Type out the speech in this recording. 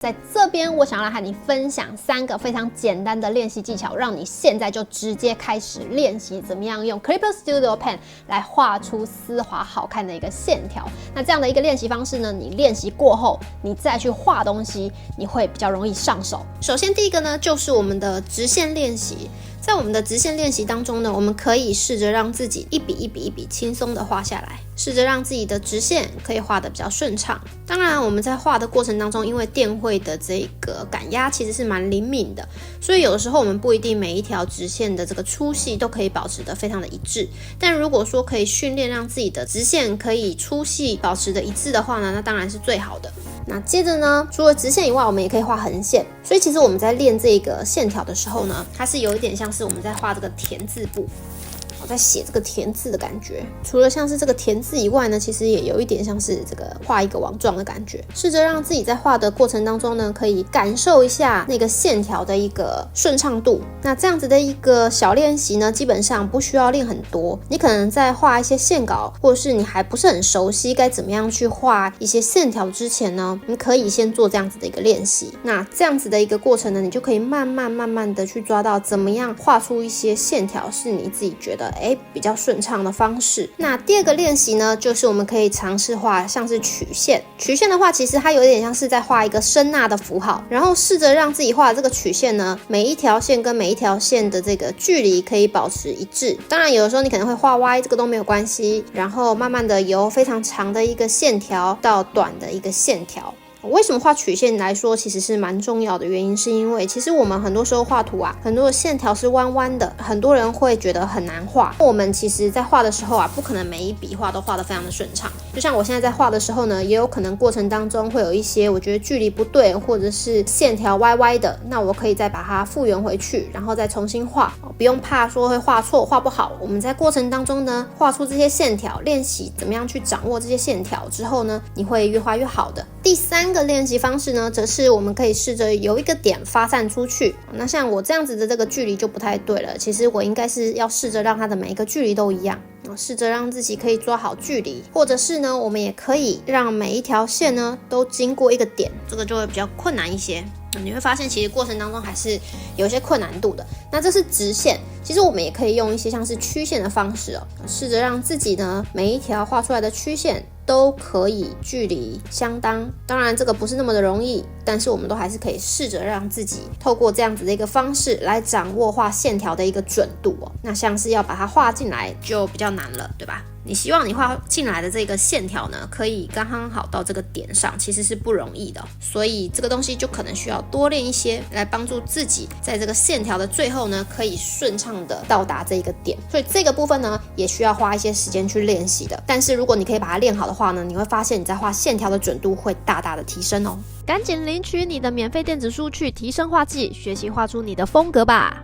在这边，我想要和你分享3个非常简单的练习技巧，让你现在就直接开始练习怎么样用 Clipper Studio Pen 来画出丝滑好看的一个线条。那这样的一个练习方式呢，你练习过后，你再去画东西，你会比较容易上手。首先第一个呢，就是我们的直线练习。在我们的直线练习当中呢，我们可以试着让自己一笔一笔一笔轻松的画下来，试着让自己的直线可以画得比较顺畅。当然我们在画的过程当中，因为电绘的这个感压其实是蛮灵敏的，所以有的时候我们不一定每一条直线的这个粗细都可以保持得非常的一致，但如果说可以训练让自己的直线可以粗细保持得一致的话呢，那当然是最好的。那接着呢，除了直线以外，我们也可以画横线。所以其实我们在练这个线条的时候呢，它是有一点像是我们在画这个田字部，我在写这个田字的感觉。除了像是这个田字以外呢，其实也有一点像是这个画一个网状的感觉。试着让自己在画的过程当中呢，可以感受一下那个线条的一个顺畅度。那这样子的一个小练习呢，基本上不需要练很多。你可能在画一些线稿，或者是你还不是很熟悉该怎么样去画一些线条之前呢，你可以先做这样子的一个练习。那这样子的一个过程呢，你就可以慢慢的去抓到怎么样画出一些线条是你自己觉得比较顺畅的方式。那第二个练习呢，就是我们可以尝试画像是曲线。曲线的话，其实它有点像是在画一个声呐的符号，然后试着让自己画的这个曲线呢，每一条线跟每一条线的这个距离可以保持一致。当然有的时候你可能会画歪，这个都没有关系，然后慢慢的由非常长的一个线条到短的一个线条。为什么画曲线来说其实是蛮重要的原因，是因为其实我们很多时候画图啊，很多的线条是弯弯的，很多人会觉得很难画。我们其实在画的时候啊，不可能每一笔画都画得非常的顺畅。就像我现在在画的时候呢，也有可能过程当中会有一些我觉得距离不对，或者是线条歪歪的，那我可以再把它复原回去，然后再重新画，不用怕说会画错画不好。我们在过程当中呢，画出这些线条，练习怎么样去掌握这些线条之后呢，你会越画越好的。第3个练习方式呢，则是我们可以试着由一个点发散出去。那像我这样子的这个距离就不太对了，其实我应该是要试着让它的每一个距离都一样，试着让自己可以抓好距离，或者是呢，我们也可以让每一条线呢都经过一个点，这个就会比较困难一些。你会发现其实过程当中还是有一些困难度的。那这是直线，其实我们也可以用一些像是曲线的方式试着让自己呢每一条画出来的曲线都可以距离相当。当然这个不是那么的容易，但是我们都还是可以试着让自己透过这样子的一个方式来掌握画线条的一个准度那像是要把它画进来就比较难了，对吧？你希望你画进来的这个线条呢，可以刚刚好到这个点上，其实是不容易的所以这个东西就可能需要多练一些，来帮助自己在这个线条的最后呢，可以顺畅的到达这个点。所以这个部分呢，也需要花一些时间去练习的。但是如果你可以把它练好的话呢，你会发现你在画线条的准度会大大的提升哦。赶紧领取你的免费电子书去提升画技，学习画出你的风格吧。